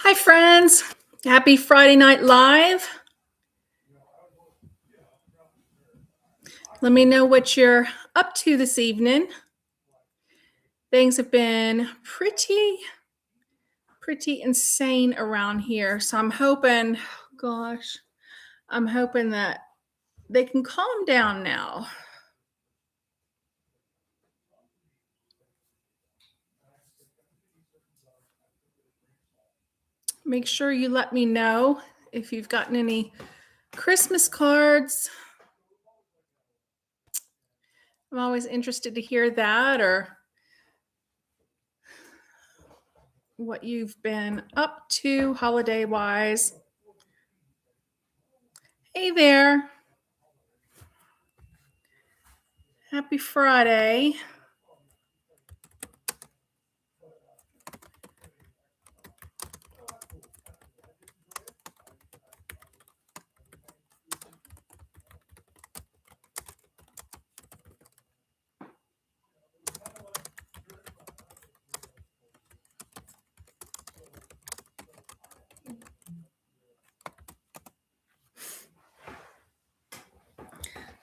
Hi, friends. Happy Friday Night Live. Let me know what you're up to this evening. Things have been pretty insane around here. So I'm hoping, I'm hoping that they can calm down now. Make sure you let me know if you've gotten any Christmas cards. I'm always interested to hear that, or what you've been up to holiday wise. Hey there. Happy Friday.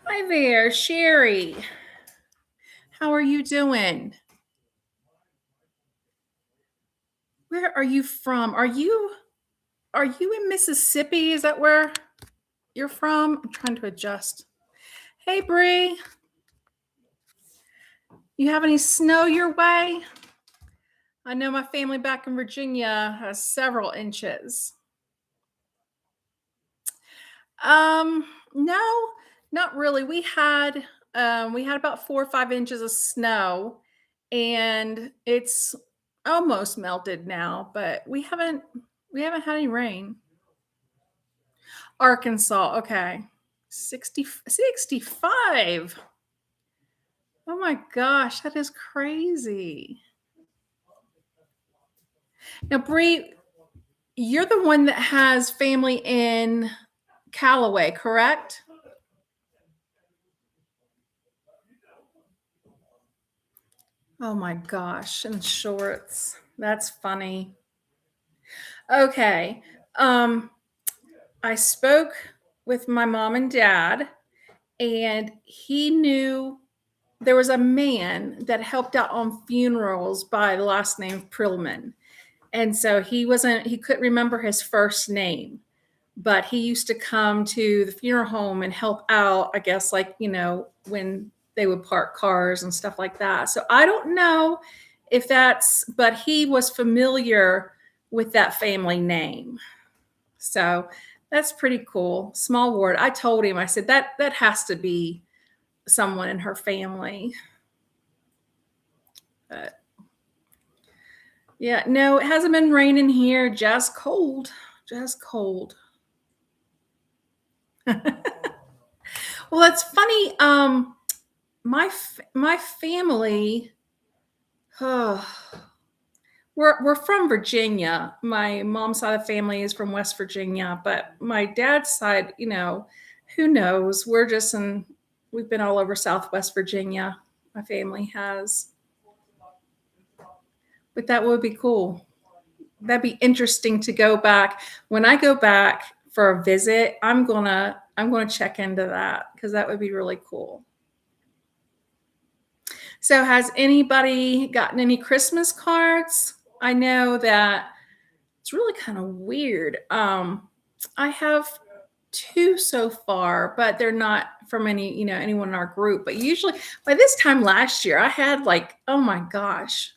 Hi there, Sherry. How are you doing? Where are you from? Are you in Mississippi? Is that where you're from? I'm trying to adjust. Hey, Bree. You have any snow your way? I know my family back in Virginia has several inches. No, not really. We had about 4 or 5 inches of snow, and it's almost melted now, but we haven't had any rain. Arkansas, okay. 65. Oh my gosh, that is crazy. Now, Bree, you're the one that has family in Callaway, correct? Oh my gosh, and shorts. That's funny. Okay. Um, I spoke with my mom and dad, and he knew there was a man that helped out on funerals by the last name Prillman. And so he couldn't remember his first name, but he used to come to the funeral home and help out, I guess, like, when they would park cars and stuff like that. So I don't know but he was familiar with that family name. So that's pretty cool. Small world. I told him, I said, that has to be someone in her family. But yeah, no, it hasn't been raining here, just cold. Just cold. Well, that's funny. My family, oh, we're from Virginia. My mom's side of the family is from West Virginia, but my dad's side, who knows? We've been all over Southwest Virginia. My family has, but that would be cool. That'd be interesting to go back. When I go back for a visit, I'm gonna check into that because that would be really cool. So has anybody gotten any Christmas cards? I know that it's really kind of weird. I have two so far, but they're not from anyone in our group. But usually by this time last year, I had, like, oh my gosh,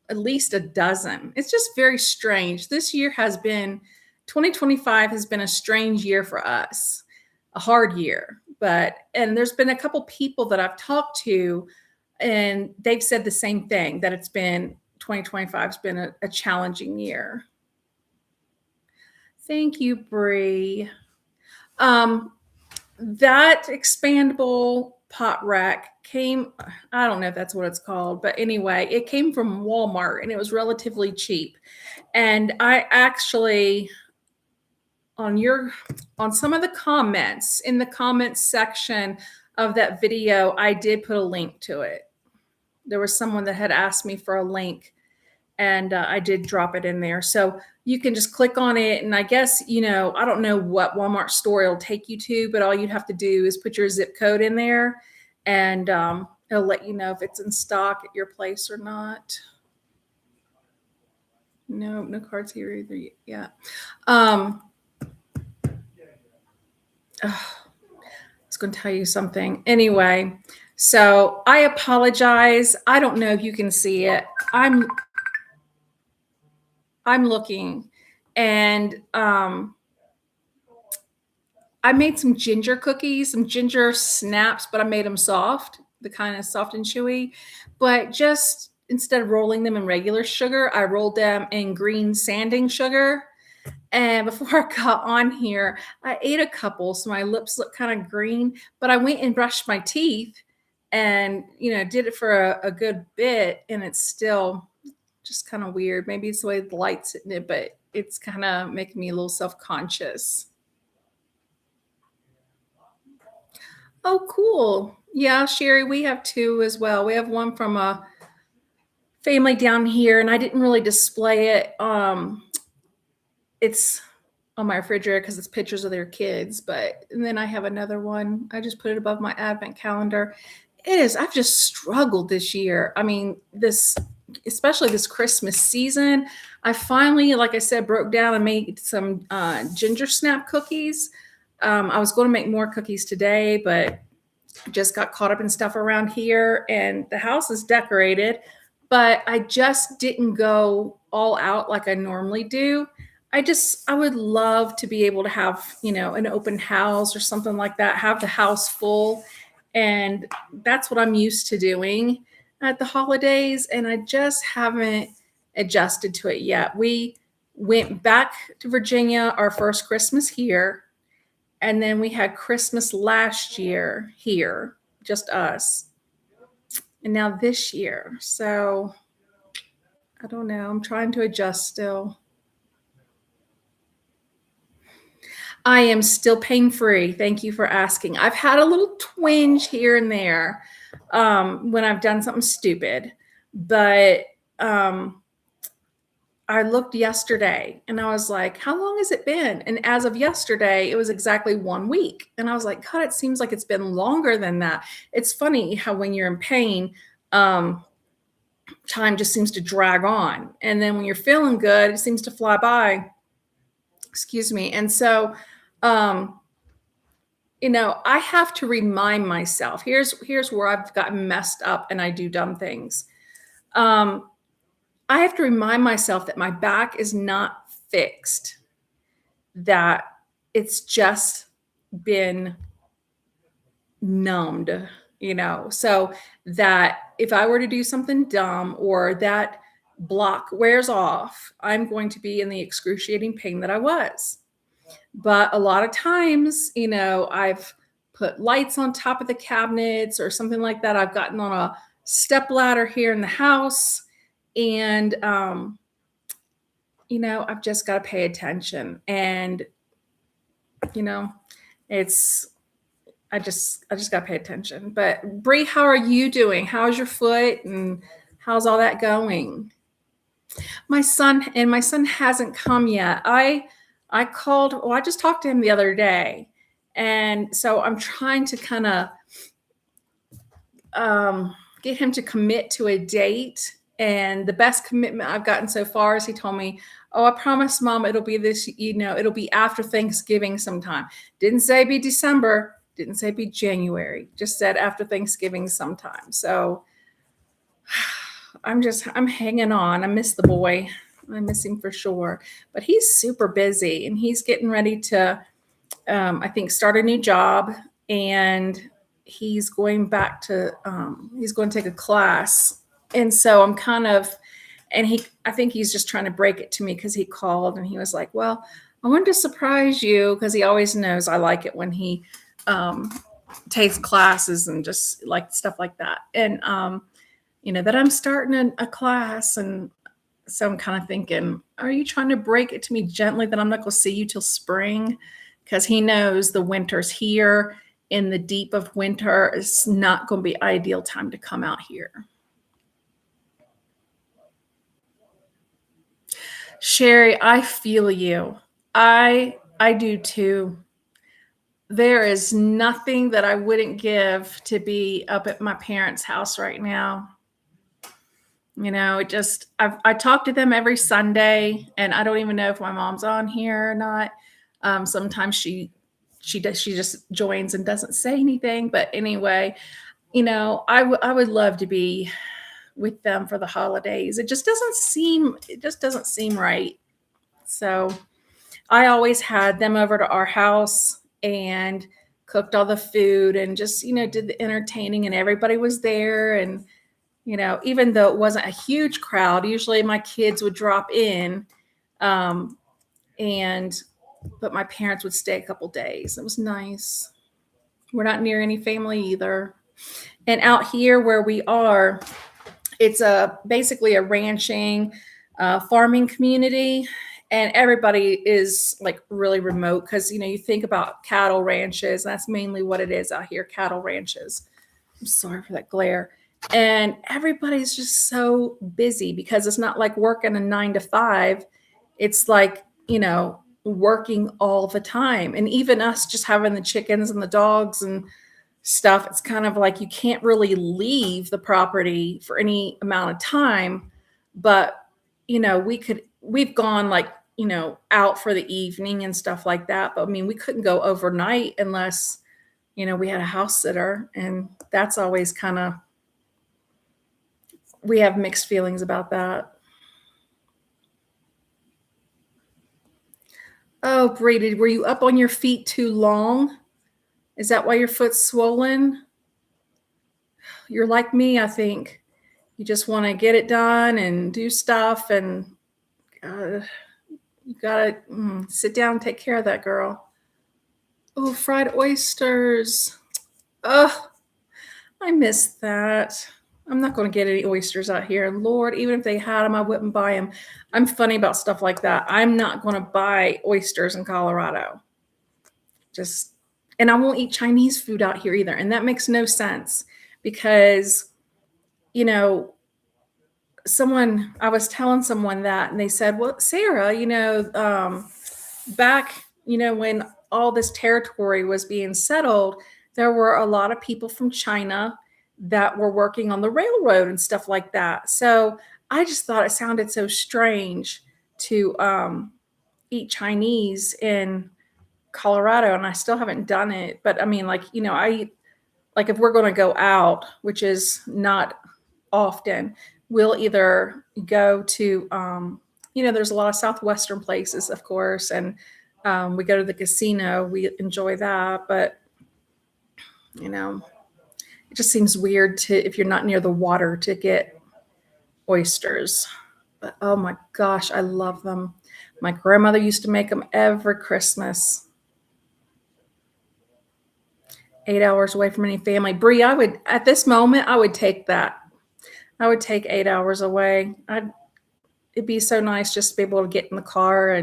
at least a dozen. It's just very strange. 2025 has been a strange year for us, a hard year. And there's been a couple people that I've talked to, and they've said the same thing, that 2025 has been a challenging year. Thank you, Bree. That expandable pot rack came, I don't know if that's what it's called, but anyway, it came from Walmart and it was relatively cheap. And I actually, on some of the comments in the comments section of that video, I did put a link to it. There was someone that had asked me for a link, and I did drop it in there. So you can just click on it, and I guess, I don't know what Walmart store it'll take you to, but all you have to do is put your zip code in there, and it'll let you know if it's in stock at your place or not. No cards here either. Yeah. I was going to tell you something. Anyway, so I apologize. I don't know if you can see it. I'm looking, and I made some ginger cookies, some ginger snaps, but I made them soft, the kind of soft and chewy. But just instead of rolling them in regular sugar, I rolled them in green sanding sugar. And before I got on here, I ate a couple, so my lips look kind of green. But I went and brushed my teeth, and did it for a good bit, and it's still just kind of weird. Maybe it's the way the light's hitting it, but it's kind of making me a little self-conscious. Oh, cool. Yeah, Sherry, we have two as well. We have one from a family down here, and I didn't really display it. It's on my refrigerator because it's pictures of their kids. And then I have another one. I just put it above my advent calendar. I've just struggled this year. I mean, especially this Christmas season, I finally, like I said, broke down and made some ginger snap cookies. I was going to make more cookies today, but just got caught up in stuff around here, and the house is decorated, but I just didn't go all out like I normally do. I would love to be able to have, an open house or something like that, have the house full. And that's what I'm used to doing at the holidays. And I just haven't adjusted to it yet. We went back to Virginia our first Christmas here. And then we had Christmas last year here, just us. And now this year. So I don't know. I'm trying to adjust still. I am still pain-free. Thank you for asking. I've had a little twinge here and there when I've done something stupid. But I looked yesterday and I was like, how long has it been? And as of yesterday, it was exactly 1 week. And I was like, God, it seems like it's been longer than that. It's funny how when you're in pain, time just seems to drag on. And then when you're feeling good, it seems to fly by. Excuse me. And so, I have to remind myself, here's where I've gotten messed up and I do dumb things. I have to remind myself that my back is not fixed, that it's just been numbed, so that if I were to do something dumb or that block wears off, I'm going to be in the excruciating pain that I was. But a lot of times, I've put lights on top of the cabinets or something like that. I've gotten on a step ladder here in the house, and I've just got to pay attention. And it's I just got to pay attention. But Bree, how are you doing? How's your foot, and how's all that going? My son hasn't come yet. I called, well, I just talked to him the other day. And so I'm trying to kind of get him to commit to a date. And the best commitment I've gotten so far is he told me, oh, I promise, Mom, it'll be it'll be after Thanksgiving sometime. Didn't say be December, didn't say be January, just said after Thanksgiving sometime. So I'm hanging on. I miss the boy. I miss him for sure. But he's super busy, and he's getting ready to, I think, start a new job. And he's going he's going to take a class. And so I'm I think he's just trying to break it to me because he called and he was like, well, I wanted to surprise you, because he always knows I like it when he takes classes and just like stuff like that. And, that I'm starting a class. And so I'm kind of thinking, are you trying to break it to me gently that I'm not going to see you till spring? Because he knows the winter's here. In the deep of winter, it's not going to be ideal time to come out here. Sherry, I feel you. I do too. There is nothing that I wouldn't give to be up at my parents' house right now. It just I talk to them every Sunday, and I don't even know if my mom's on here or not. Sometimes she just joins and doesn't say anything. But anyway, I would love to be with them for the holidays. It just doesn't seem right. So I always had them over to our house and cooked all the food and just, did the entertaining, and everybody was there. And, even though it wasn't a huge crowd, usually my kids would drop in. Um, and, but my parents would stay a couple days. It was nice. We're not near any family either. And out here where we are, it's basically a ranching, farming community, and everybody is like really remote because you think about cattle ranches. That's mainly what it is out here, cattle ranches. I'm sorry for that glare. And everybody's just so busy because it's not like working a 9 to 5. It's like working all the time. And even us just having the chickens and the dogs and stuff, it's kind of like you can't really leave the property for any amount of time. But we've gone like out for the evening and stuff like that. But I mean, we couldn't go overnight unless we had a house sitter. And that's always kind of, we have mixed feelings about that. Oh, Brady, were you up on your feet too long? Is that why your foot's swollen? You're like me, I think. You just want to get it done and do stuff, and you gotta sit down and take care of that, girl. Oh, fried oysters. Oh, I miss that. I'm not going to get any oysters out here. Lord, even if they had them, I wouldn't buy them. I'm funny about stuff like that. I'm not going to buy oysters in Colorado. Just, and I won't eat Chinese food out here either. And that makes no sense because, you know, I was telling someone that, and they said, well, Sarah, back, when all this territory was being settled, there were a lot of people from China that were working on the railroad and stuff like that. So I just thought it sounded so strange to eat Chinese in Colorado, and I still haven't done it. But I mean, I eat, like if we're going to go out, which is not often, we'll either go to, there's a lot of Southwestern places, of course, and we go to the casino. We enjoy that, but it just seems weird if you're not near the water to get oysters. But oh my gosh, I love them. My grandmother used to make them every Christmas. 8 hours away from any family. Bree, at this moment, I would take that. I would take 8 hours away. It'd be so nice just to be able to get in the car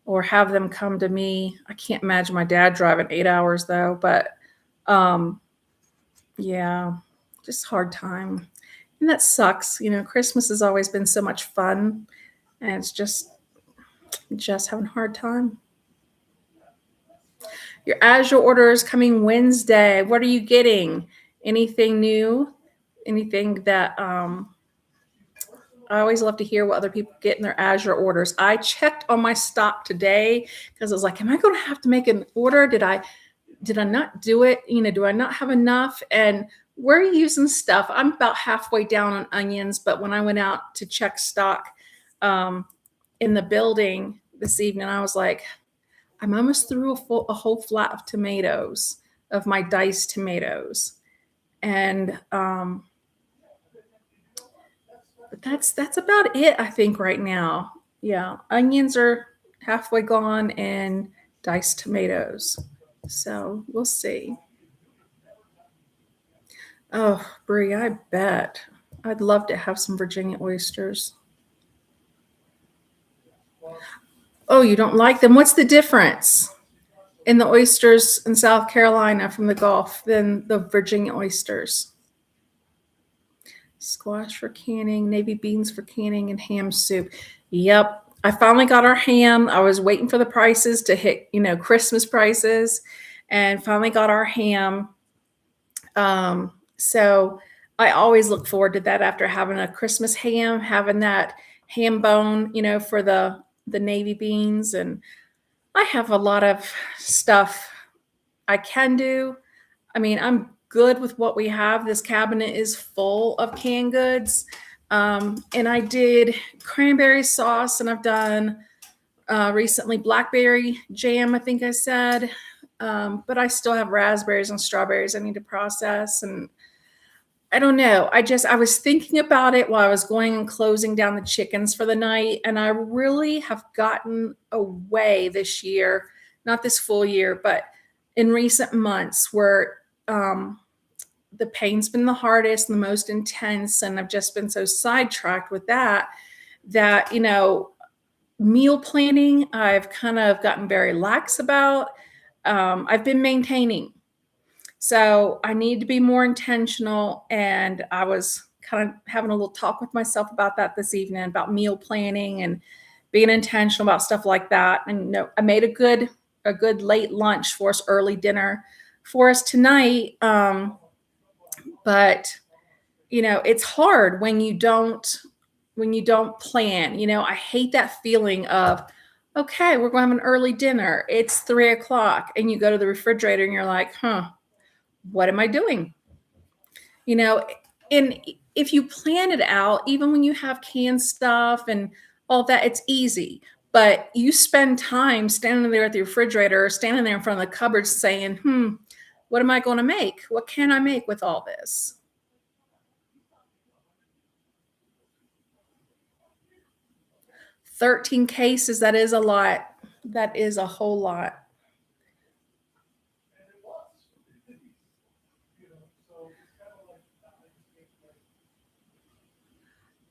or have them come to me. I can't imagine my dad driving 8 hours though, but yeah, just hard time. And that sucks. Christmas has always been so much fun, and it's just having a hard time. Your Azure order is coming Wednesday. What are you getting? Anything new? Anything that I always love to hear what other people get in their Azure orders. I checked on my stock today because I was like, am I going to have to make an order? Did I not do it? Do I not have enough? And we're using stuff. I'm about halfway down on onions, but when I went out to check stock in the building this evening, I was like, I'm almost through a whole flat of tomatoes, of my diced tomatoes. And but that's about it, I think, right now. Yeah, onions are halfway gone and diced tomatoes. So we'll see. Oh, Brie, I bet. I'd love to have some Virginia oysters. Oh, you don't like them? What's the difference in the oysters in South Carolina from the Gulf than the Virginia oysters? Squash for canning, navy beans for canning, and ham soup. Yep. I finally got our ham. I was waiting for the prices to hit, Christmas prices, and finally got our ham. So I always look forward to that after having a Christmas ham, having that ham bone, for the navy beans. And I have a lot of stuff I can do. I mean, I'm good with what we have. This cabinet is full of canned goods. And I did cranberry sauce, and I've done recently blackberry jam, I think I said. But I still have raspberries and strawberries I need to process. And I don't know. I was thinking about it while I was going and closing down the chickens for the night. And I really have gotten away this year, not this full year, but in recent months where the pain's been the hardest and the most intense. And I've just been so sidetracked with that, meal planning, I've kind of gotten very lax about. I've been maintaining. So I need to be more intentional. And I was kind of having a little talk with myself about that this evening, about meal planning and being intentional about stuff like that. And I made a good late lunch for us, early dinner for us tonight. But it's hard when you don't plan. I hate that feeling of, okay, we're going to have an early dinner. It's 3:00, and you go to the refrigerator and you're like, what am I doing? And if you plan it out, even when you have canned stuff and all that, it's easy. But you spend time standing there at the refrigerator, or standing there in front of the cupboard saying, what am I going to make? What can I make with all this? 13 cases, that is a lot. That is a whole lot.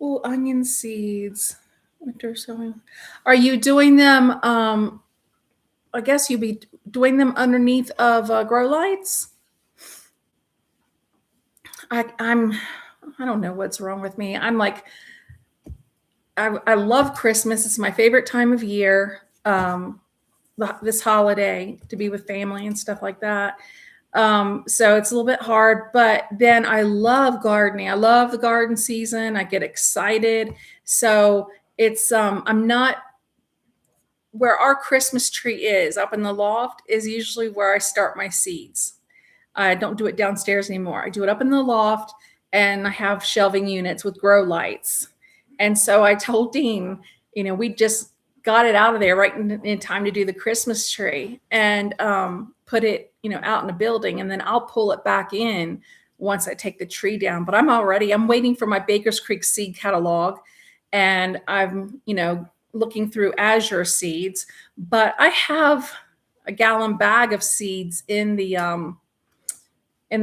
Oh, onion seeds. Winter sowing. Are you doing them? I guess you'd be doing them underneath of grow lights. I don't know what's wrong with me. I'm like, I love Christmas. It's my favorite time of year. This holiday, to be with family and stuff like that. So it's a little bit hard, but then I love gardening. I love the garden season. I get excited. So it's, I'm not, where our Christmas tree is up in the loft is usually where I start my seeds. I don't do it downstairs anymore. I do it up in the loft, and I have shelving units with grow lights. And so I told Dean, we just got it out of there right in time to do the Christmas tree, and put it, out in the building. And then I'll pull it back in once I take the tree down. But I'm waiting for my Baker's Creek seed catalog, and I'm, looking through Azure seeds. But I have a gallon bag of seeds in the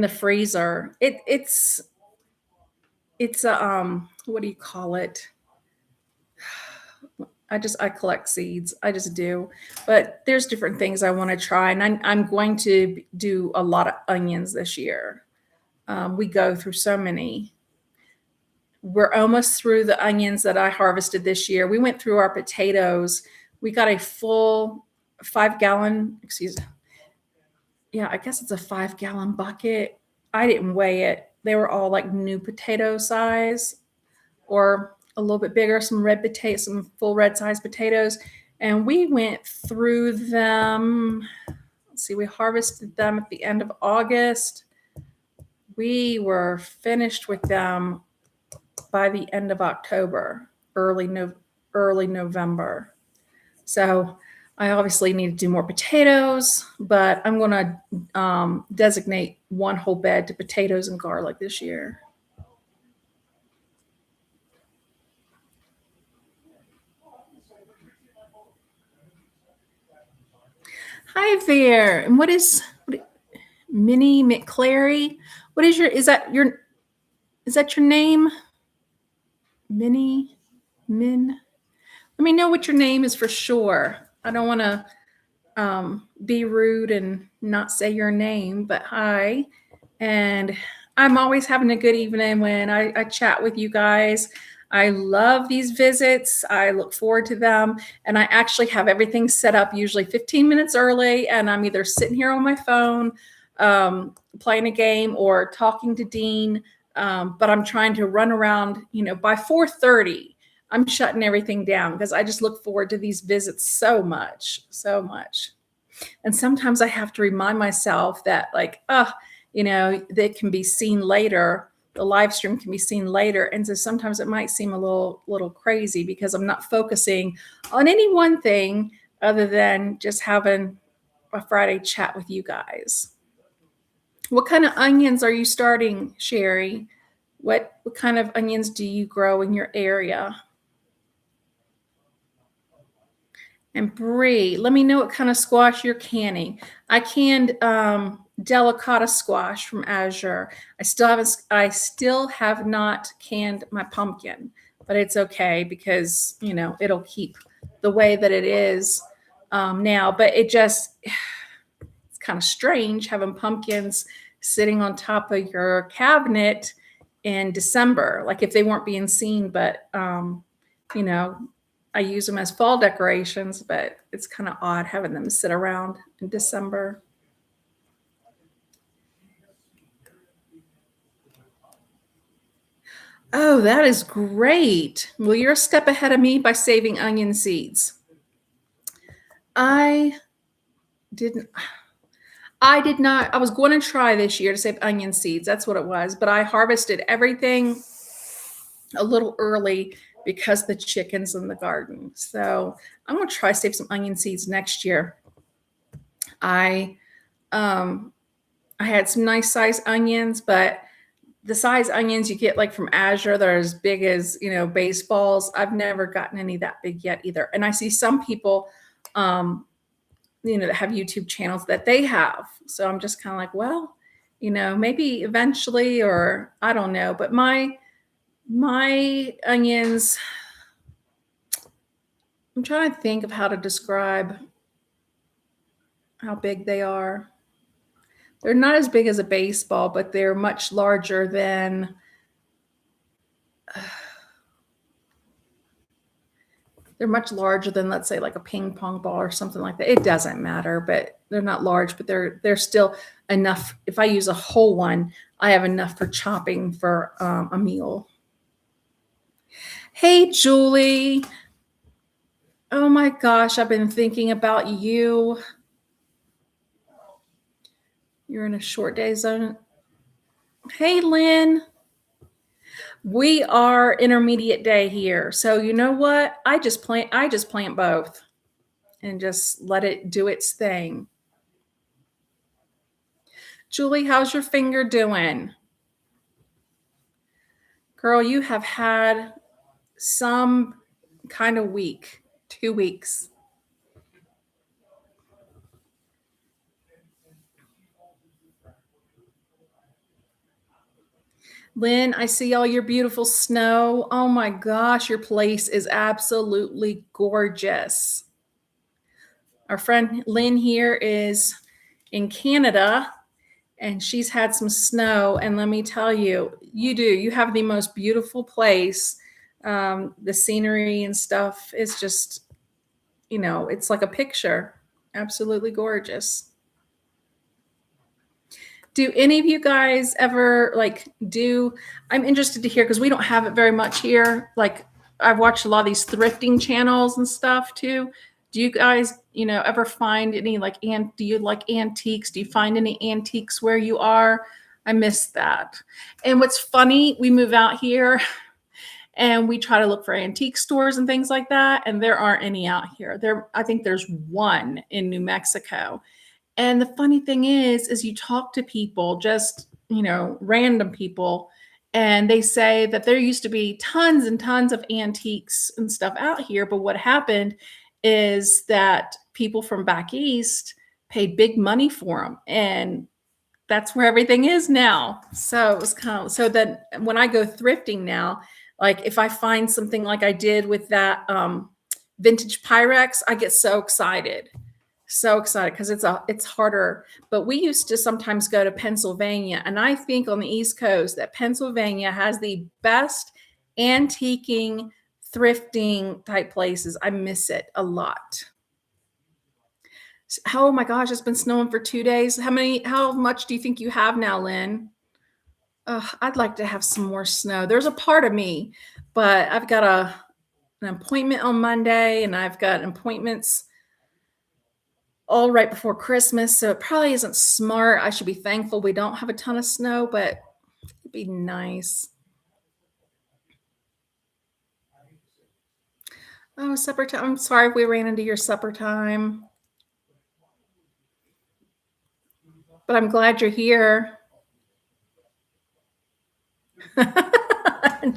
freezer. It's a what do you call it? I collect seeds. I just do. But there's different things I want to try, and I'm going to do a lot of onions this year. We go through so many. We're almost through the onions that I harvested this year. We went through our potatoes. We got a full 5-gallon, yeah, I guess it's a 5-gallon bucket. I didn't weigh it. They were all like new potato size, or a little bit bigger, some red potatoes, some full red size potatoes. And we went through them. Let's see, we harvested them at the end of August. We were finished with them by the end of October, early November. So I obviously need to do more potatoes, but I'm going to designate one whole bed to potatoes and garlic this year. Hi there. And Minnie McClary? Is that your name? Minnie Min? Let me know what your name is for sure. I don't want to be rude and not say your name, but hi. And I'm always having a good evening when I chat with you guys. I love these visits. I look forward to them. And I actually have everything set up usually 15 minutes early. And I'm either sitting here on my phone, playing a game or talking to Dean. But I'm trying to run around, by 4:30. I'm shutting everything down because I just look forward to these visits so much, so much. And sometimes I have to remind myself that, like, they can be seen later. The live stream can be seen later. And so sometimes it might seem a little crazy because I'm not focusing on any one thing other than just having a Friday chat with you guys. What kind of onions are you starting, Sherry? What kind of onions do you grow in your area? And Bree, let me know what kind of squash you're canning. I canned delicata squash from Azure. I still have not canned my pumpkin, but it's okay because it'll keep the way that it is now. But it's kind of strange having pumpkins sitting on top of your cabinet in December, like if they weren't being seen, but I use them as fall decorations, but it's kind of odd having them sit around in December. Oh, that is great. Well, you're a step ahead of me by saving onion seeds. I did not. I was going to try this year to save onion seeds. That's what it was. But I harvested everything a little early because the chickens in the garden. So I'm going to try to save some onion seeds next year. I had some nice size onions, but the size onions you get like from Azure that are as big as, baseballs, I've never gotten any that big yet either. And I see some people, that have YouTube channels that they have. So I'm just kind of like, well, maybe eventually, or I don't know. But my onions, I'm trying to think of how to describe how big they are. They're not as big as a baseball, but they're much larger than let's say like a ping pong ball or something like that. It doesn't matter, but they're not large, but they're still enough. If I use a whole one, I have enough for chopping for a meal. Hey, Julie. Oh my gosh, I've been thinking about you. You're in a short day zone. Hey, Lynn. We are intermediate day here. So you know what? I just plant both and just let it do its thing. Julie, how's your finger doing? Girl, you have had some kind of week, 2 weeks. Lynn, I see all your beautiful snow. Oh my gosh, your place is absolutely gorgeous. Our friend Lynn here is in Canada and she's had some snow. And let me tell you, you have the most beautiful place. The scenery and stuff is just, it's like a picture. Absolutely gorgeous. Do any of you guys ever I'm interested to hear because we don't have it very much here. Like I've watched a lot of these thrifting channels and stuff too. Do you guys, ever find any do you like antiques? Do you find any antiques where you are? I miss that. And what's funny, we move out here and we try to look for antique stores and things like that. And there aren't any out here. I think there's one in New Mexico. And the funny thing is you talk to people, just, random people, and they say that there used to be tons and tons of antiques and stuff out here. But what happened is that people from back east paid big money for them. And that's where everything is now. So it was so that when I go thrifting now, like if I find something like I did with that vintage Pyrex, I get so excited. So excited because it's harder. But we used to sometimes go to Pennsylvania, and I think on the East Coast that Pennsylvania has the best antiquing, thrifting type places. I miss it a lot. Oh my gosh, it's been snowing for 2 days. How much do you think you have now, Lynn? I'd like to have some more snow. There's a part of me, but I've got an appointment on Monday, and I've got appointments all right before Christmas. So it probably isn't smart. I should be thankful we don't have a ton of snow, but it'd be nice. Oh, supper time. I'm sorry if we ran into your supper time, but I'm glad you're here.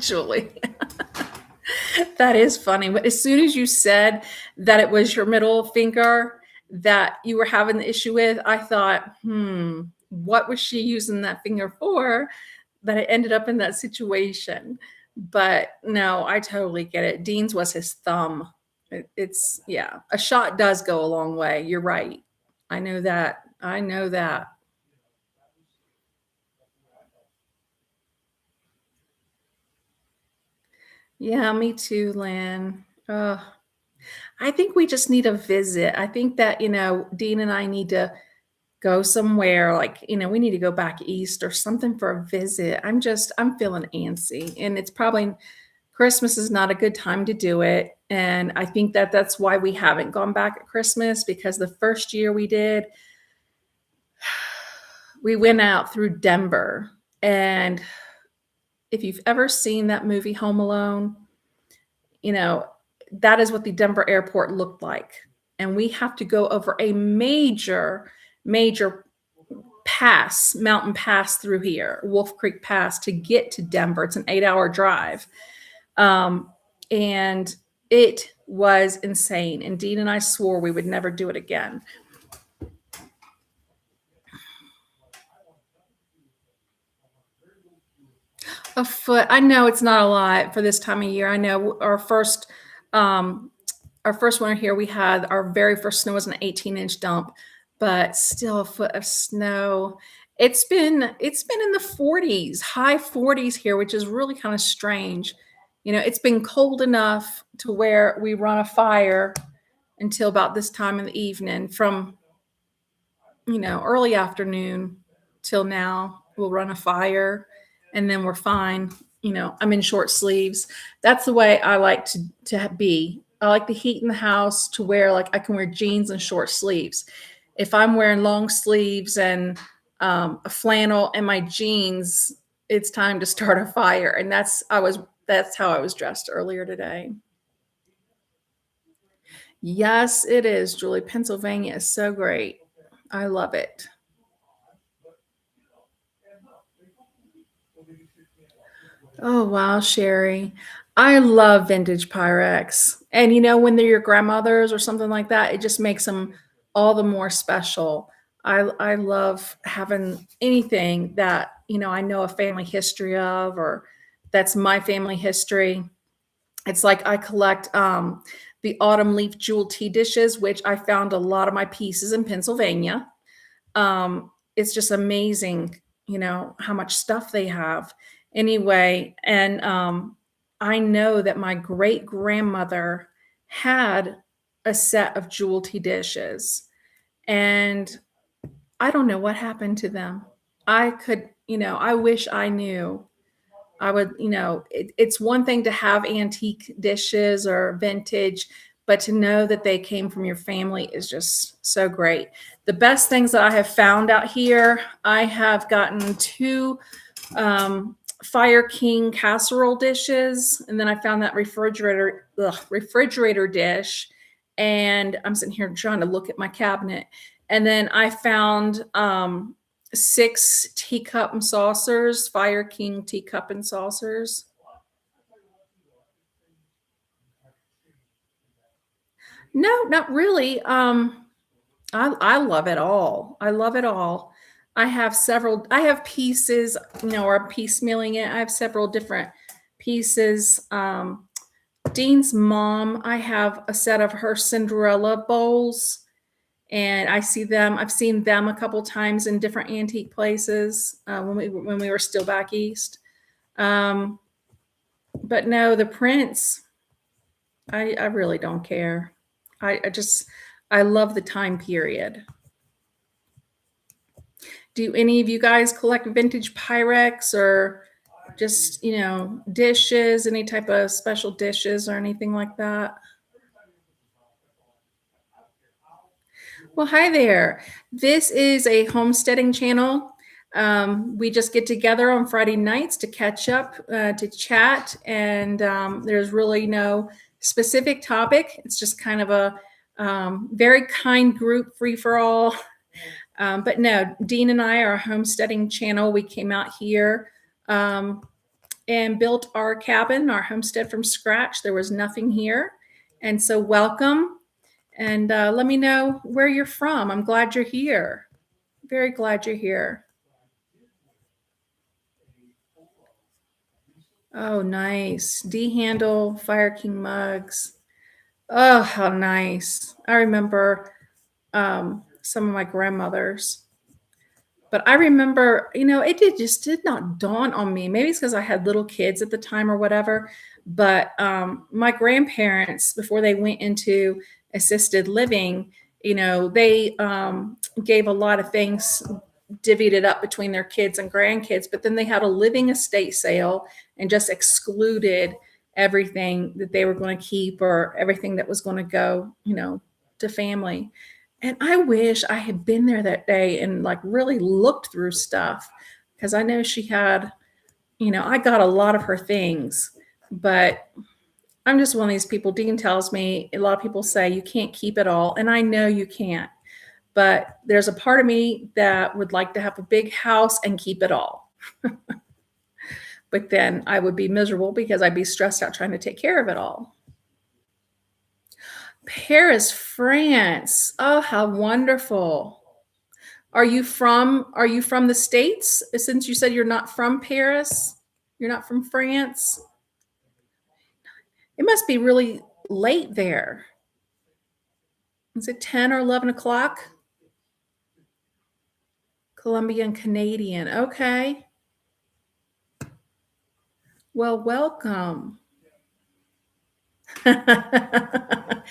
Julie. That is funny. But as soon as you said that it was your middle finger that you were having the issue with, I thought, what was she using that finger for that it ended up in that situation? But no, I totally get it. Dean's was his thumb. It's, yeah, a shot does go a long way. You're right. I know that. I know that. Yeah, me too, Lynn. I think we just need a visit. I think that, Dean and I need to go somewhere like, we need to go back east or something for a visit. I'm feeling antsy, and it's probably Christmas is not a good time to do it. And I think that that's why we haven't gone back at Christmas, because the first year we did, we went out through Denver. And if you've ever seen that movie Home Alone, you know, that is what the Denver airport looked like. And we have to go over a major mountain pass through here, Wolf Creek Pass, to get to Denver. It's an 8-hour drive. And it was insane. And Dean and I swore we would never do it again. A foot. I know it's not a lot for this time of year. I know um, our first winter here, we had our very first snow was an 18-inch dump, but still a foot of snow. It's been in the 40s, high 40s here, which is really kind of strange. It's been cold enough to where we run a fire until about this time in the evening. From early afternoon till now, we'll run a fire, and then we're fine. I'm in short sleeves. That's the way I like to be. I like the heat in the house to where like I can wear jeans and short sleeves. If I'm wearing long sleeves and a flannel and my jeans, it's time to start a fire. And that's how I was dressed earlier today. Yes, it is, Julie. Pennsylvania is so great. I love it. Oh, wow, Sherry. I love vintage Pyrex. And when they're your grandmother's or something like that, it just makes them all the more special. I love having anything that, I know a family history of, or that's my family history. It's like I collect the autumn leaf jewel tea dishes, which I found a lot of my pieces in Pennsylvania. It's just amazing, how much stuff they have. Anyway, and I know that my great grandmother had a set of jewelty dishes, and I don't know what happened to them. I wish I knew. I would, it's one thing to have antique dishes or vintage, but to know that they came from your family is just so great. The best things that I have found out here, I have gotten two Fire King casserole dishes, and then I found that refrigerator dish, and I'm sitting here trying to look at my cabinet, and then I found 6 teacup and saucers, Fire King teacup and saucers. No, not really. I love it all. I love it all. I have pieces, or I'm piecemealing it. I have several different pieces. Dean's mom, I have a set of her Cinderella bowls, and I've seen them a couple times in different antique places when we were still back east. Um, but no, the prints, I really don't care. I just I love the time period. Do any of you guys collect vintage Pyrex or just, dishes, any type of special dishes or anything like that? Well, hi there. This is a homesteading channel. We just get together on Friday nights to catch up, to chat, and there's really no specific topic. It's just kind of a very kind group, free for all. But no, Dean and I are a homesteading channel. We came out here um, and built our cabin, our homestead from scratch. There was nothing here. And so, welcome. And let me know where you're from. I'm glad you're here. Very glad you're here. Oh, nice. D handle, Fire King mugs. Oh, how nice. I remember some of my grandmothers. But I remember, just did not dawn on me. Maybe it's because I had little kids at the time or whatever. But my grandparents, before they went into assisted living, they gave a lot of things, divvied it up between their kids and grandkids. But then they had a living estate sale and just excluded everything that they were going to keep or everything that was going to go, to family. And I wish I had been there that day and like really looked through stuff because I know she had, I got a lot of her things, but I'm just one of these people. Dean tells me a lot of people say you can't keep it all, and I know you can't. But there's a part of me that would like to have a big house and keep it all. But then I would be miserable because I'd be stressed out trying to take care of it all. Paris, France. Oh, how wonderful. Are you from the States? Since you said you're not from Paris, you're not from France. It must be really late there. Is it 10 or 11 o'clock? Colombian Canadian. Okay. Well, welcome. I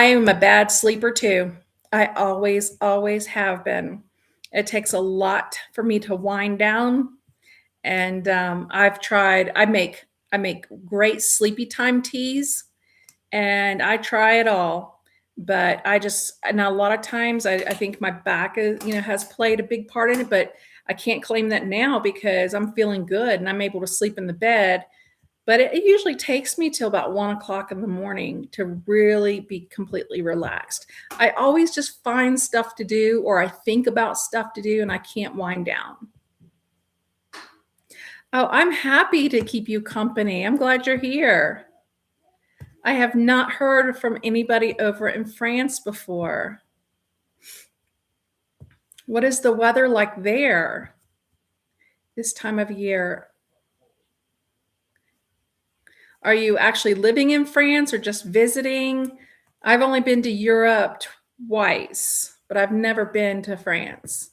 am a bad sleeper too. I always, always have been. It takes a lot for me to wind down. And I've tried, I make great sleepy time teas and I try it all. But now a lot of times I think my back has played a big part in it, but I can't claim that now because I'm feeling good and I'm able to sleep in the bed. But it usually takes me till about 1 o'clock in the morning to really be completely relaxed. I always just find stuff to do or I think about stuff to do and I can't wind down. Oh, I'm happy to keep you company. I'm glad you're here. I have not heard from anybody over in France before. What is the weather like there this time of year? Are you actually living in France or just visiting? I've only been to Europe twice, but I've never been to France.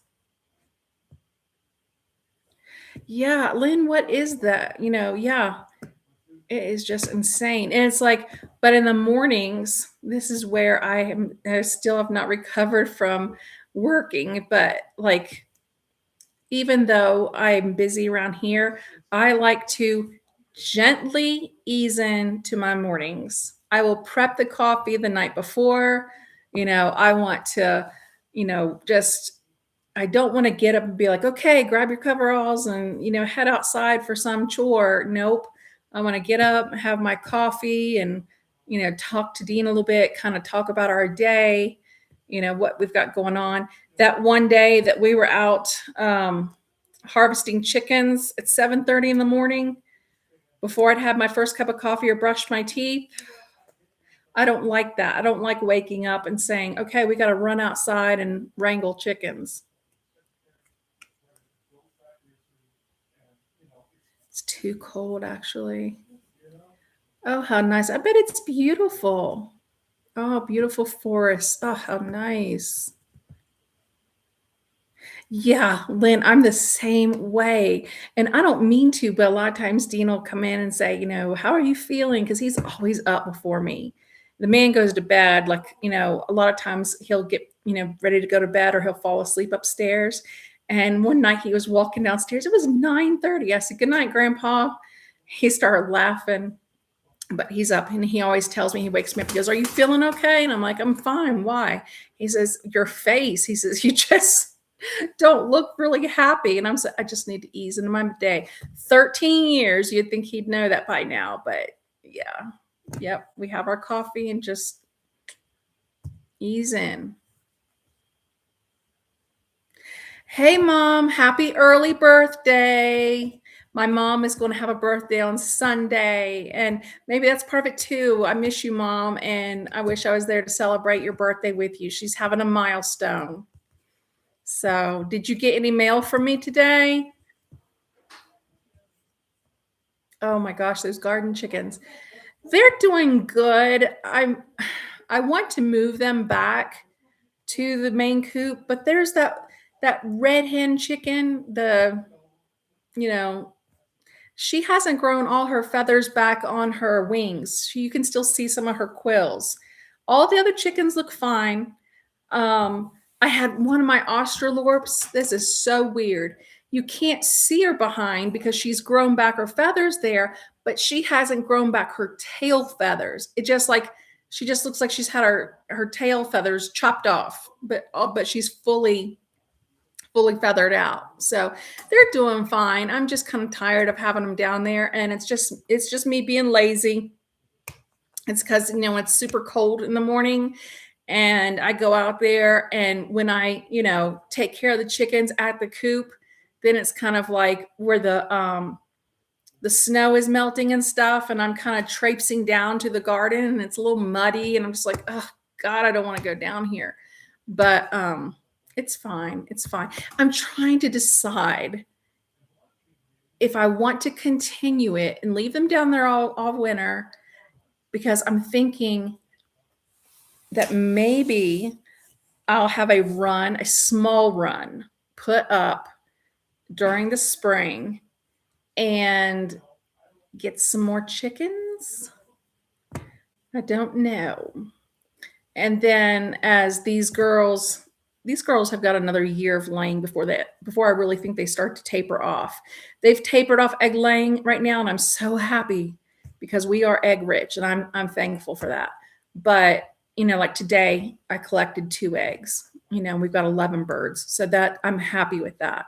Yeah, Lynn, what is that? Yeah, it is just insane. And it's like, but in the mornings, this is where I still have not recovered from working. But like, even though I'm busy around here, I like to gently ease into my mornings. I will prep the coffee the night before. I want to, just I don't want to get up and be like, okay, grab your coveralls and, head outside for some chore. Nope. I want to get up, have my coffee and, talk to Dean a little bit, kind of talk about our day, what we've got going on. That one day that we were out harvesting chickens at 7:30 in the morning before I'd had my first cup of coffee or brushed my teeth. I don't like that. I don't like waking up and saying, okay, we got to run outside and wrangle chickens. It's too cold, actually. Oh, how nice. I bet it's beautiful. Oh, beautiful forest. Oh, how nice. Yeah, Lynn, I'm the same way. And I don't mean to, but a lot of times Dean will come in and say, how are you feeling? Because he's always up before me. The man goes to bed, like, a lot of times he'll get, ready to go to bed or he'll fall asleep upstairs. And one night he was walking downstairs. It was 9:30. I said, "Good night, Grandpa." He started laughing, but he's up and he always tells me, he wakes me up. He goes, "Are you feeling okay?" And I'm like, "I'm fine. Why?" He says, "Your face." He says, "You just don't look really happy." And I just need to ease into my day. 13 years, you'd think he'd know that by now, but yeah. Yep. We have our coffee and just ease in. Hey, Mom, happy early birthday. My mom is going to have a birthday on Sunday, and maybe that's part of it too. I miss you, Mom, and I wish I was there to celebrate your birthday with you. She's having a milestone. So, did you get any mail from me today? Oh my gosh, those garden chickens. They're doing good. I want to move them back to the main coop, but there's that red hen chicken, you know, she hasn't grown all her feathers back on her wings. You can still see some of her quills. All the other chickens look fine. I had one of my Australorps. This is so weird. You can't see her behind because she's grown back her feathers there, but she hasn't grown back her tail feathers. It just like she just looks like she's had her tail feathers chopped off, but she's fully feathered out. So they're doing fine. I'm just kind of tired of having them down there, and it's just me being lazy. It's because it's super cold in the morning, and I go out there, and when I take care of the chickens at the coop, then it's kind of like where the snow is melting and stuff, and I'm kind of traipsing down to the garden, and it's a little muddy, and I'm just like, oh God, I don't want to go down here. But it's fine. It's fine. I'm trying to decide if I want to continue it and leave them down there all winter, because I'm thinking that maybe I'll have a small run put up during the spring and get some more chickens. I don't know. And then as these girls have got another year of laying before I really think they start to taper off. They've tapered off egg laying right now, and I'm so happy because we are egg rich, and I'm thankful for that. But like today, I collected 2 eggs. We've got 11 birds, so that I'm happy with that.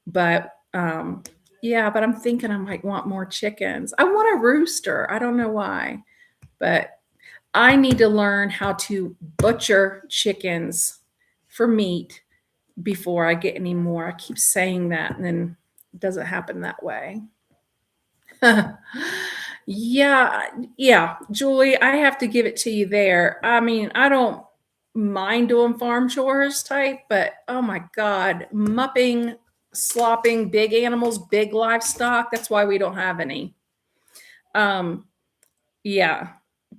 But yeah, but I'm thinking I might want more chickens. I want a rooster. I don't know why, but I need to learn how to butcher chickens for meat before I get any more. I keep saying that, and then it doesn't happen that way. Yeah, yeah, Julie, I have to give it to you there. I mean, I don't mind doing farm chores type, but oh my God, mupping, slopping big animals, big livestock, that's why we don't have any. Um, yeah,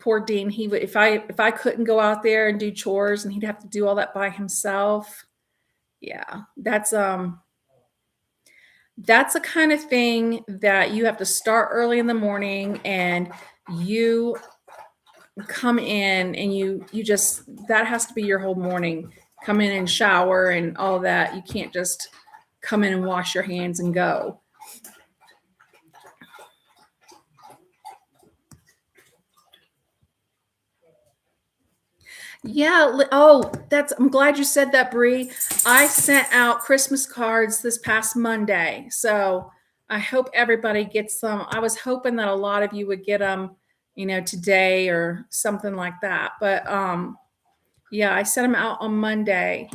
poor Dean, he would if I couldn't go out there and do chores and he'd have to do all that by himself. Yeah, that's the kind of thing that you have to start early in the morning, and you come in and you just that has to be your whole morning. Come in and shower and all that. You can't just come in and wash your hands and go. Yeah. Oh, I'm glad you said that, Bree. I sent out Christmas cards this past Monday. So I hope everybody gets them. I was hoping that a lot of you would get them, today or something like that. But yeah, I sent them out on Monday,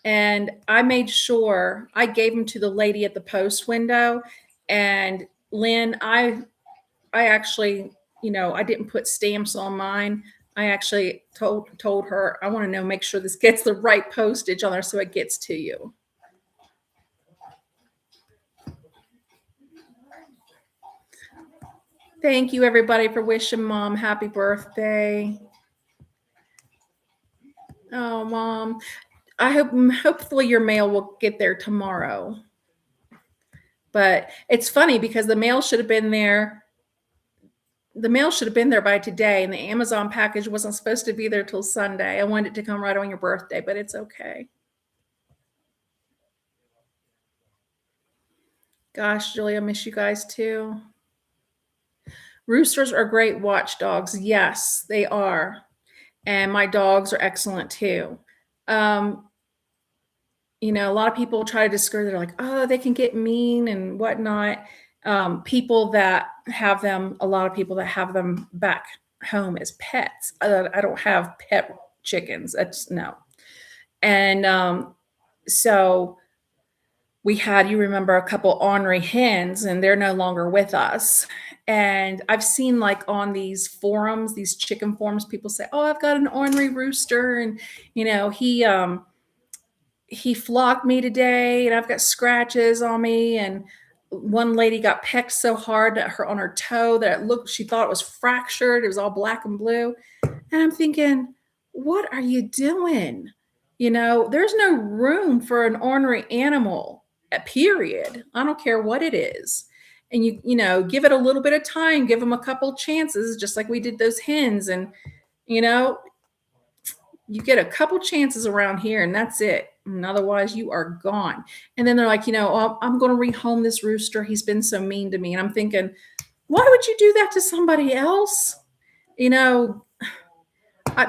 and I made sure I gave them to the lady at the post window. And Lynn, I actually, I didn't put stamps on mine. I actually told her I want to know, make sure this gets the right postage on there so it gets to you. Thank you, everybody, for wishing Mom happy birthday. Oh, mom. Hopefully your mail will get there tomorrow. But it's funny because the mail should have been there by today, and the Amazon package wasn't supposed to be there till Sunday. I wanted it to come right on your birthday, but it's okay. Gosh, Julie, I miss you guys too. Roosters are great watchdogs. Yes, they are. And my dogs are excellent too. Um, a lot of people try to discourage. They're like, oh, they can get mean and whatnot. A lot of people that have them back home as pets. I don't have pet chickens. That's no. And so we had, you remember, a couple ornery hens, and they're no longer with us. And I've seen, like, on these forums, these chicken forums, people say, oh, I've got an ornery rooster, and he flogged me today, and I've got scratches on me. And one lady got pecked so hard that on her toe that she thought it was fractured. It was all black and blue. And I'm thinking, what are you doing? There's no room for an ornery animal, period. I don't care what it is. And give it a little bit of time, give them a couple chances, just like we did those hens. And, you know, you get a couple chances around here and that's it. And otherwise you are gone. And then they're like, oh, I'm going to rehome this rooster. He's been so mean to me. And I'm thinking, why would you do that to somebody else?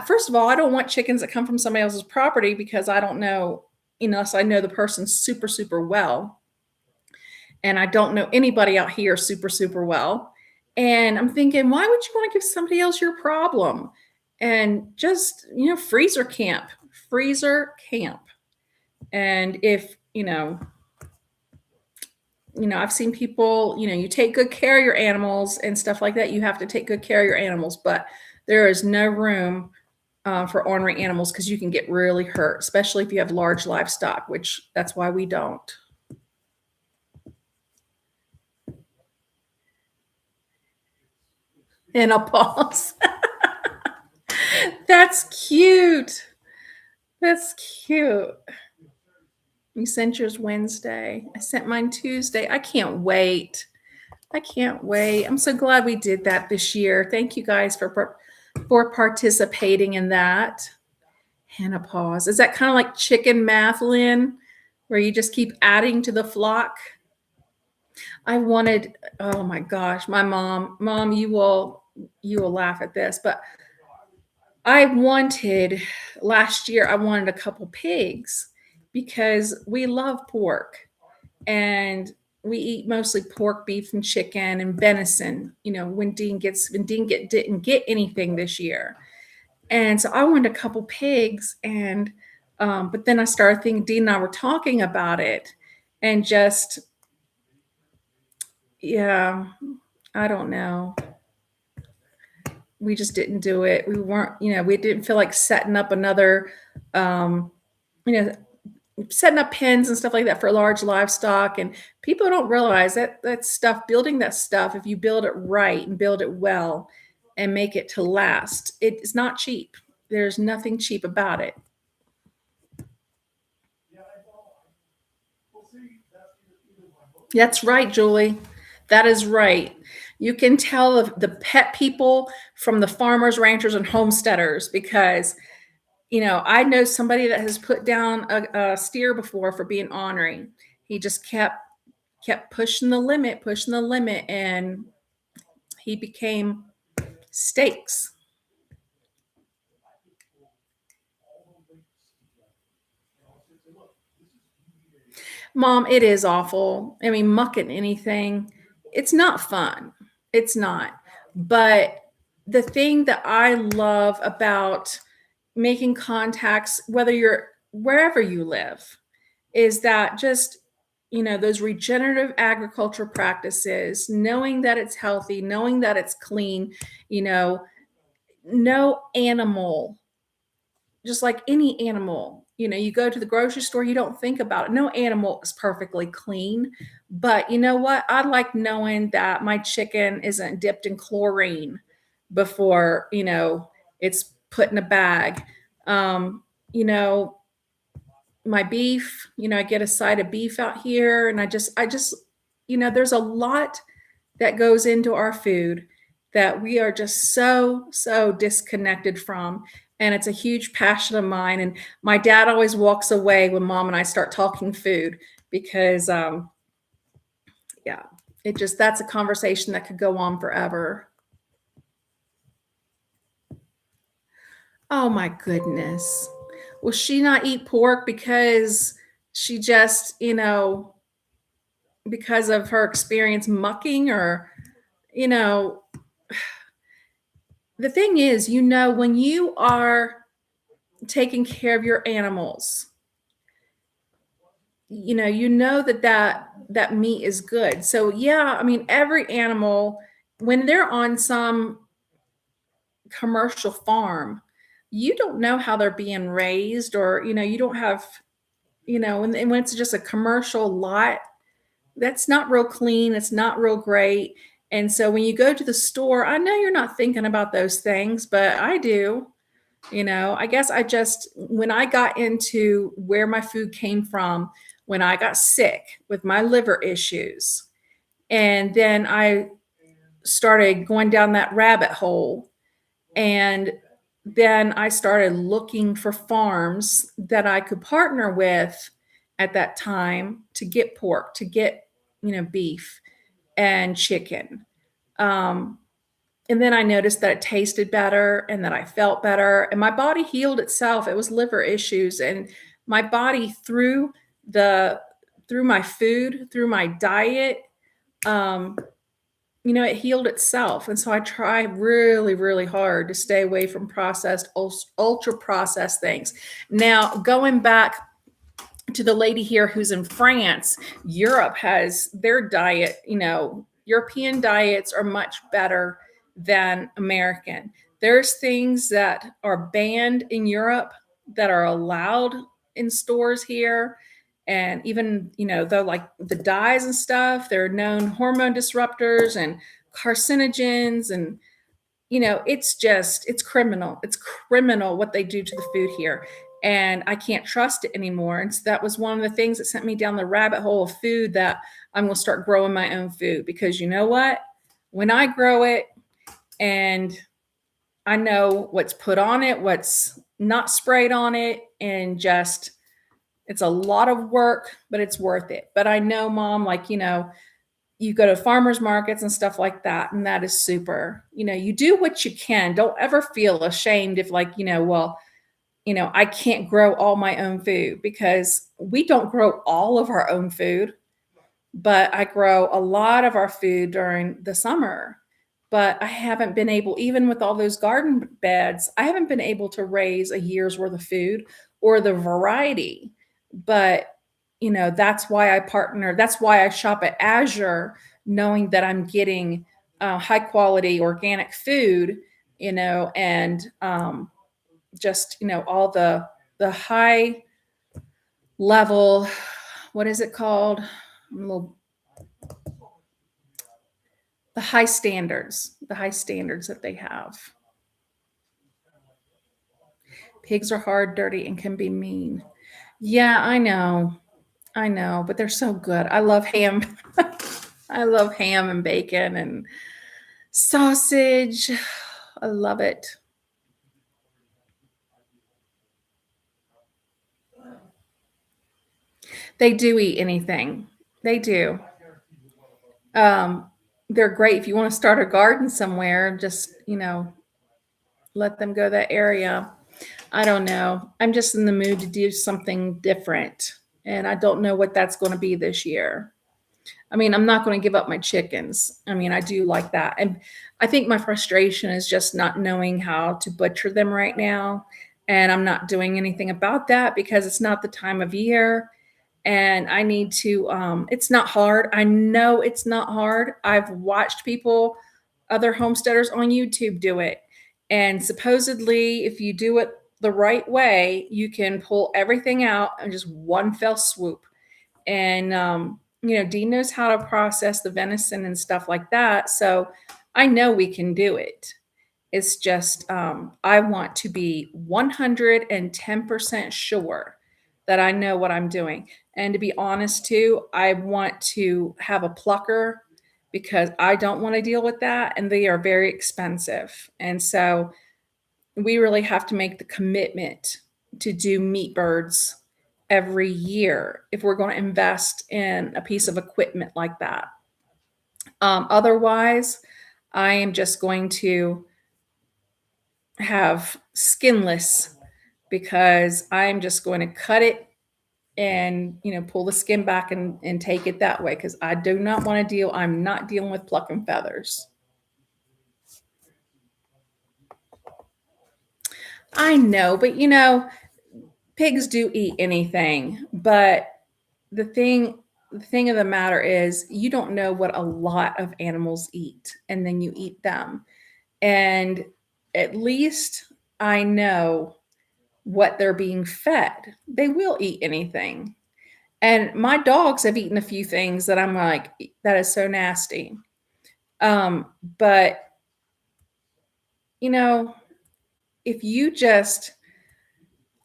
First of all, I don't want chickens that come from somebody else's property because I don't know, unless I know the person super, super well. And I don't know anybody out here super, super well. And I'm thinking, why would you want to give somebody else your problem? And just, freezer camp. And if, I've seen people, you take good care of your animals and stuff like that. You have to take good care of your animals, but there is no room for ornery animals because you can get really hurt, especially if you have large livestock, which that's why we don't. And a pause. That's cute. That's cute. You sent yours Wednesday. I sent mine Tuesday. I can't wait. I can't wait. I'm so glad we did that this year. Thank you guys for participating in that. Hannah pause. Is that kind of like chicken math, Lynn, where you just keep adding to the flock? Oh my gosh, my mom, you will laugh at this, but last year, I wanted a couple pigs because we love pork and we eat mostly pork, beef, and chicken and venison, when didn't get anything this year. And so I wanted a couple pigs. But then I started thinking, Dean and I were talking about it and just, yeah, I don't know. We just didn't do it. We didn't feel like setting up another, you know, setting up pens and stuff like that for large livestock. And people don't realize that stuff, building that stuff, if you build it right and build it well and make it to last, it's not cheap. There's nothing cheap about it. That's right, Julie. That is right. You can tell the pet people from the farmers, ranchers, and homesteaders because, I know somebody that has put down a steer before for being ornery. He just kept pushing the limit, and he became steaks. Mom, it is awful. I mean, mucking anything, it's not fun. It's not. But the thing that I love about making contacts, whether you're wherever you live, is that just, those regenerative agriculture practices, knowing that it's healthy, knowing that it's clean, you know, no animal, just like any animal, you go to the grocery store, you don't think about it. No animal is perfectly clean. But you know what? I like knowing that my chicken isn't dipped in chlorine before, it's put in a bag. you know, my beef, I get a side of beef out here and I just there's a lot that goes into our food that we are just so disconnected from, and it's a huge passion of mine. And my dad always walks away when mom and I start talking food because yeah, it just that's a conversation that could go on forever. Oh my goodness. Will she not eat pork because she just, because of her experience mucking, or, you know, the thing is, when you are taking care of your animals, that meat is good. So yeah, I mean, every animal, when they're on some commercial farm, you don't know how they're being raised, or you don't have, when it's just a commercial lot, that's not real clean, it's not real great. And so when you go to the store, I know you're not thinking about those things, but I do. I guess I just, when I got into where my food came from, when I got sick with my liver issues, and then I started going down that rabbit hole, and then I started looking for farms that I could partner with at that time to get pork, to get, beef and chicken. Um, and then I noticed that it tasted better and that I felt better and my body healed itself. It was liver issues, and my body, the through my food, through my diet, um, it healed itself. And so I try really, really hard to stay away from processed, ultra processed things. Now, going back to the lady here who's in France, Europe has their diet, European diets are much better than American. There's things that are banned in Europe that are allowed in stores here. And even, though like the dyes and stuff, they're known hormone disruptors and carcinogens. And it's criminal. It's criminal what they do to the food here. And I can't trust it anymore. And so that was one of the things that sent me down the rabbit hole of food, that I'm going to start growing my own food. Because you know what? When I grow it, and I know what's put on it, what's not sprayed on it, and just, it's a lot of work, but it's worth it. But I know, mom, like, you go to farmers markets and stuff like that, and that is super. You do what you can. Don't ever feel ashamed if, like, well, I can't grow all my own food, because we don't grow all of our own food, but I grow a lot of our food during the summer. But I haven't been able, even with all those garden beds, I haven't been able to raise a year's worth of food or the variety. But, that's why I partner. That's why I shop at Azure, knowing that I'm getting high quality organic food, and just, all the high level, what is it called? The high standards that they have. Pigs are hard, dirty, and can be mean. Yeah, I know, but they're so good. I love ham. I love ham and bacon and sausage. I love it. They do eat anything. They do. Um, they're great if you want to start a garden somewhere. Just, let them go that area. I don't know. I'm just in the mood to do something different, and I don't know what that's going to be this year. I mean, I'm not going to give up my chickens. I mean, I do like that. And I think my frustration is just not knowing how to butcher them right now. And I'm not doing anything about that because it's not the time of year. And I need to, it's not hard. I know it's not hard. I've watched people, other homesteaders on YouTube do it. And supposedly, if you do it the right way, you can pull everything out in just one fell swoop. And Dean knows how to process the venison and stuff like that. So I know we can do it. It's just, I want to be 110% sure that I know what I'm doing. And to be honest too, I want to have a plucker because I don't want to deal with that, and they are very expensive. And so we really have to make the commitment to do meat birds every year if we're going to invest in a piece of equipment like that. Otherwise, I am just going to have skinless because I'm just going to cut it and pull the skin back and take it that way because I do not want to deal. I'm not dealing with plucking feathers. I know, but pigs do eat anything. But the thing the thing of the matter is you don't know what a lot of animals eat, and then you eat them. And at least I know what they're being fed. They will eat anything. And my dogs have eaten a few things that I'm like, that is so nasty. But you know, if you just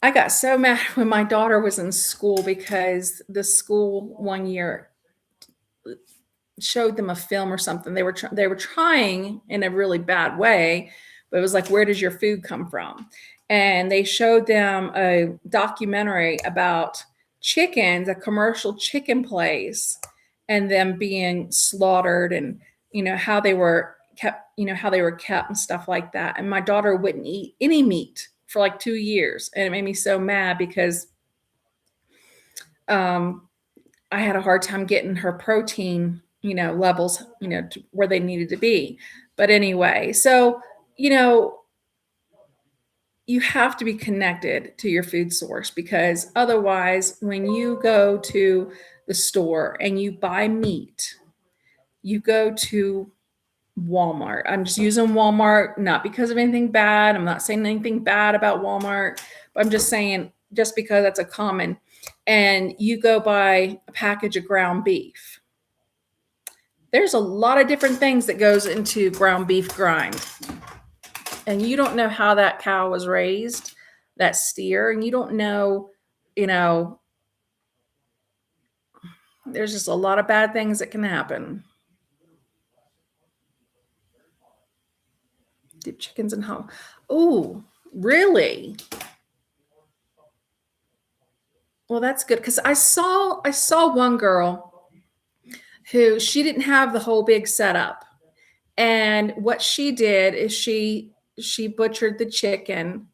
I got so mad when my daughter was in school because the school one year showed them a film or something. They were trying in a really bad way, but it was like, where does your food come from? And they showed them a documentary about chickens, a commercial chicken place, and them being slaughtered, and how they were kept, how they were kept and stuff like that. And my daughter wouldn't eat any meat for like 2 years, and it made me so mad because um, I had a hard time getting her protein, levels, to where they needed to be. But anyway, so, you know, you have to be connected to your food source because otherwise, when you go to the store and you buy meat, you go to Walmart. I'm just using Walmart, not because of anything bad. I'm not saying anything bad about Walmart, but I'm just saying just because that's a common. And you go buy a package of ground beef. There's a lot of different things that goes into ground beef grind. And you don't know how that cow was raised, that steer, and you don't know, you know, there's just a lot of bad things that can happen. Did chickens and home? Oh, really? Well, that's good because I saw one girl who she didn't have the whole big setup. And what she did is she butchered the chicken,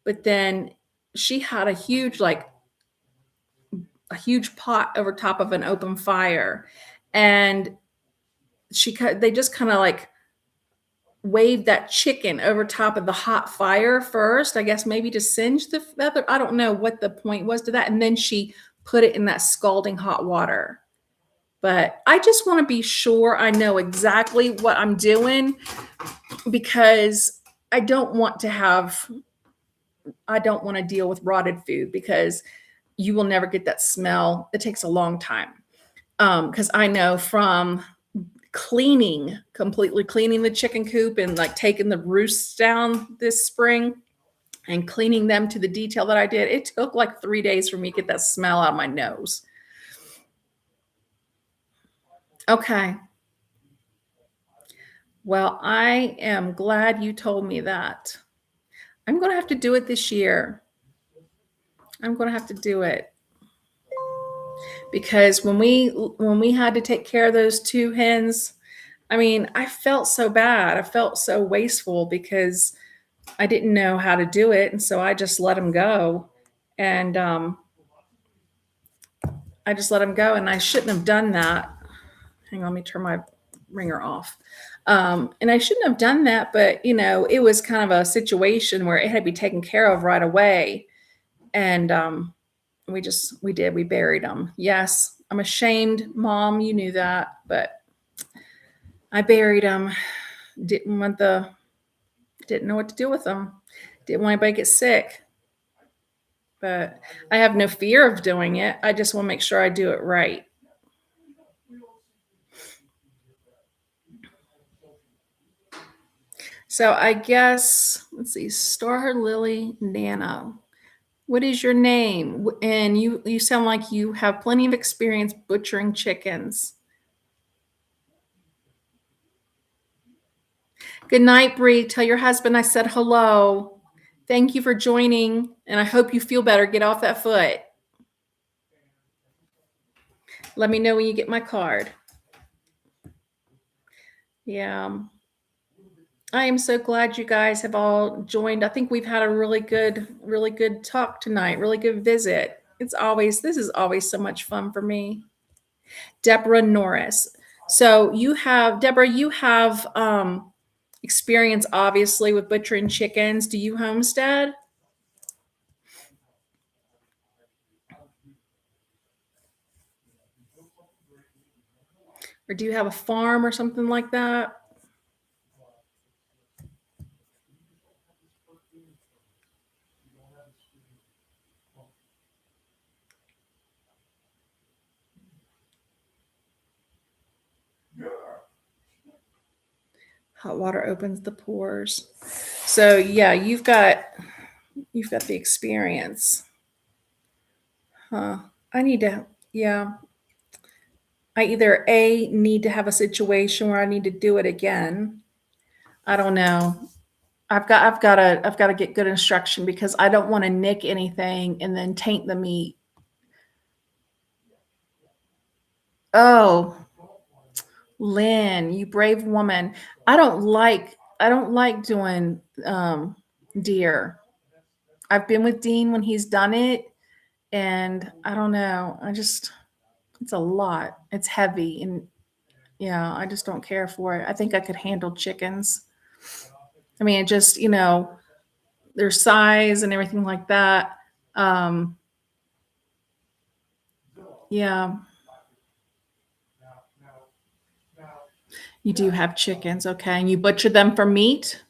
but then she had a huge pot over top of an open fire, and they just kind of like waved that chicken over top of the hot fire first, I guess maybe to singe the feather. I don't know what the point was to that. And then she put it in that scalding hot water. But I just want to be sure I know exactly what I'm doing because I don't want to have I don't want to deal with rotted food because you will never get that smell. It takes a long time. Because I know from completely cleaning the chicken coop and like taking the roosts down this spring and cleaning them to the detail that I did, it took like 3 days for me to get that smell out of my nose. Okay. Well, I am glad you told me that. I'm going to have to do it this year. I'm going to have to do it because when we had to take care of those two hens, I mean, I felt so bad. I felt so wasteful because I didn't know how to do it, and so I just let them go. And I just let them go, and I shouldn't have done that. Hang on, let me turn my ringer off. And I shouldn't have done that, but it was kind of a situation where it had to be taken care of right away. And we buried them. Yes, I'm ashamed, Mom. You knew that, but I buried them. Didn't know what to do with them. Didn't want anybody to get sick. But I have no fear of doing it. I just want to make sure I do it right. So I guess, let's see, Star Lily Nana. What is your name? And you sound like you have plenty of experience butchering chickens. Good night, Bree. Tell your husband I said hello. Thank you for joining, and I hope you feel better. Get off that foot. Let me know when you get my card. Yeah. I am so glad you guys have all joined. I think we've had a really good talk tonight, really good visit. This is always so much fun for me. Deborah Norris. So Deborah, you have experience obviously with butchering chickens. Do you homestead? Or do you have a farm or something like that? Hot water opens the pores. So yeah, you've got the experience. Huh. I need to yeah. I either A need to have a situation where I need to do it again. I don't know. I've got to get good instruction because I don't want to nick anything and then taint the meat. Oh, Lynn, you brave woman. I don't like doing deer. I've been with Dean when he's done it, and I don't know. It's a lot. It's heavy, and yeah, I just don't care for it. I think I could handle chickens. I mean, it just, their size and everything like that. Um, yeah, you do have chickens, okay, and you butcher them for meat.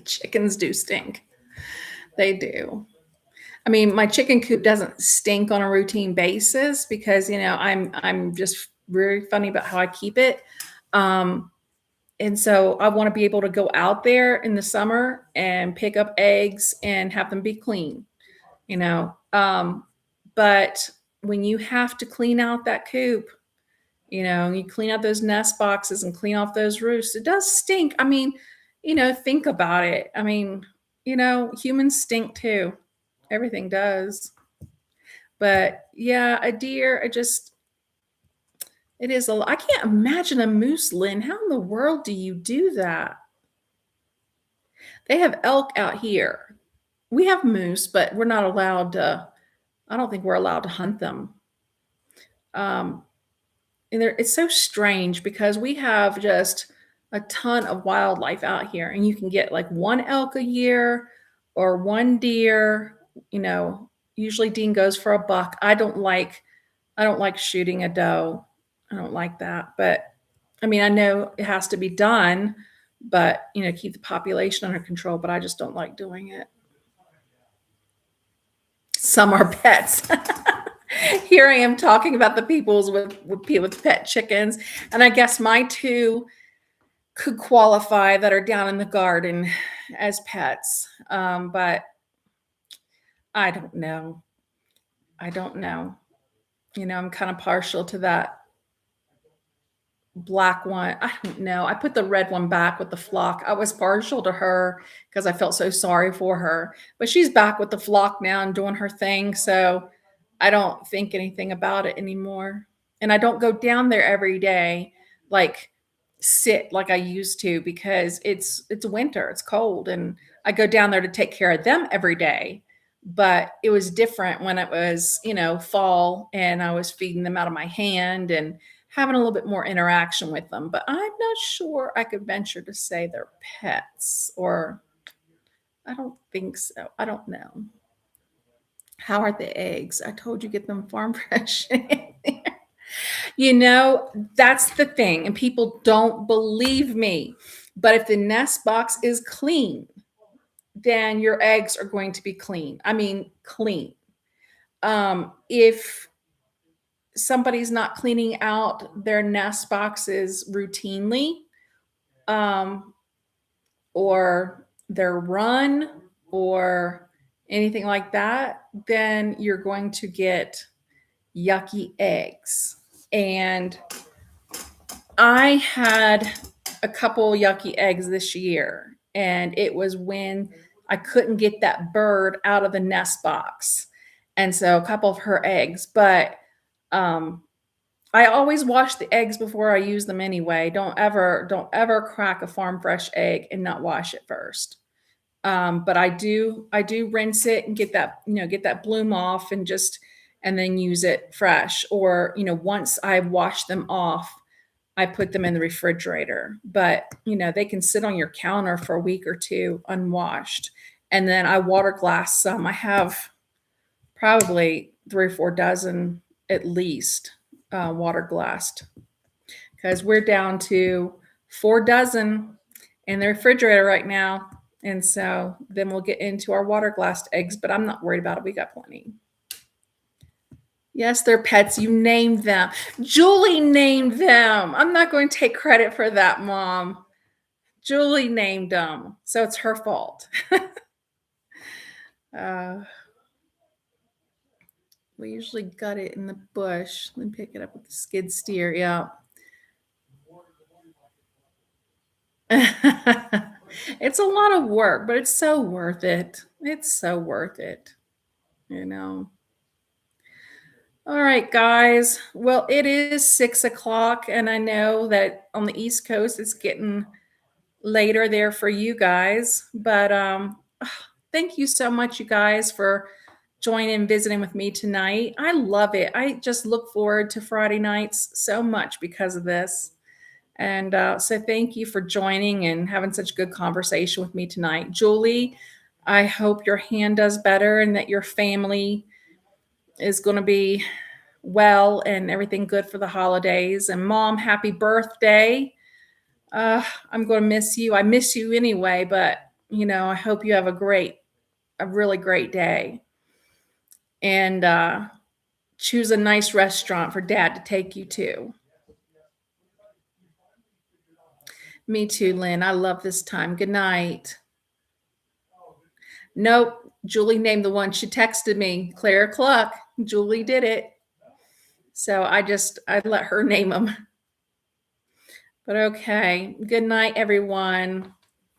Chickens do stink. They do. I mean, my chicken coop doesn't stink on a routine basis because I'm just very funny about how I keep it. Um, and so I want to be able to go out there in the summer and pick up eggs and have them be clean. You know. But when you have to clean out that coop, you clean out those nest boxes and clean off those roosts, it does stink. I mean, think about it. I mean, humans stink too. Everything does. But yeah, a deer, it is a lot. I can't imagine a moose, Lynn. How in the world do you do that? They have elk out here. We have moose, but we're not allowed to, I don't think we're allowed to hunt them. Um, and it's so strange because we have just a ton of wildlife out here, and you can get like one elk a year or one deer. Usually Dean goes for a buck. I don't like shooting a doe. I don't like that. But I mean, I know it has to be done, but keep the population under control. But I just don't like doing it. Some are pets. Here I am talking about the peoples with people with pet chickens, and I guess my two could qualify that are down in the garden as pets. But I don't know. I don't know. I'm kind of partial to that black one. I don't know. I put the red one back with the flock. I was partial to her because I felt so sorry for her. But she's back with the flock now and doing her thing. So I don't think anything about it anymore. And I don't go down there every day, like sit like I used to because it's winter, it's cold, and I go down there to take care of them every day. But it was different when it was, fall and I was feeding them out of my hand and having a little bit more interaction with them. But I'm not sure I could venture to say they're pets, or I don't think so. I don't know. How are the eggs? I told you get them farm fresh. That's the thing. And people don't believe me. But if the nest box is clean, then your eggs are going to be clean. I mean, clean. If somebody's not cleaning out their nest boxes routinely, um, or their run or anything like that, then you're going to get yucky eggs. And I had a couple yucky eggs this year, and it was when I couldn't get that bird out of the nest box. And so a couple of her eggs, but um, I always wash the eggs before I use them anyway. Don't ever crack a farm fresh egg and not wash it first. But I do rinse it and get that bloom off and then use it fresh. Or, once I've washed them off, I put them in the refrigerator. But, they can sit on your counter for a week or two unwashed. And then I water glass some. I have probably 3 or 4 dozen at least water glassed, because we're down to 4 dozen in the refrigerator right now. And so then we'll get into our water glassed eggs, but I'm not worried about it. We got plenty. Yes, they're pets. You named them. Julie named them. I'm not going to take credit for that, Mom. Julie named them, so it's her fault. We usually gut it in the bush, then pick it up with the skid steer. Yeah. It's a lot of work, but it's so worth it. It's so worth it, you know. All right, guys. Well, it is 6 o'clock, and I know that on the East Coast it's getting later there for you guys. But thank you so much, you guys, for joining and visiting with me tonight. I love it. I just look forward to Friday nights so much because of this. And so thank you for joining and having such good conversation with me tonight. Julie, I hope your hand does better and that your family is going to be well and everything good for the holidays. And Mom, happy birthday. I'm going to miss you. I miss you anyway, but I hope you have a really great day. And choose a nice restaurant for Dad to take you to. Me too, Lynn. I love this time. Good night. Nope. Julie named the one. She texted me, Claire Cluck. Julie did it. So I let her name them. But okay. Good night, everyone.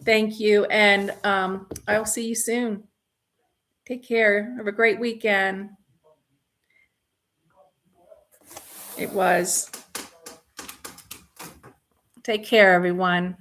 Thank you. And I'll see you soon. Take care. Have a great weekend. It was. Take care, everyone.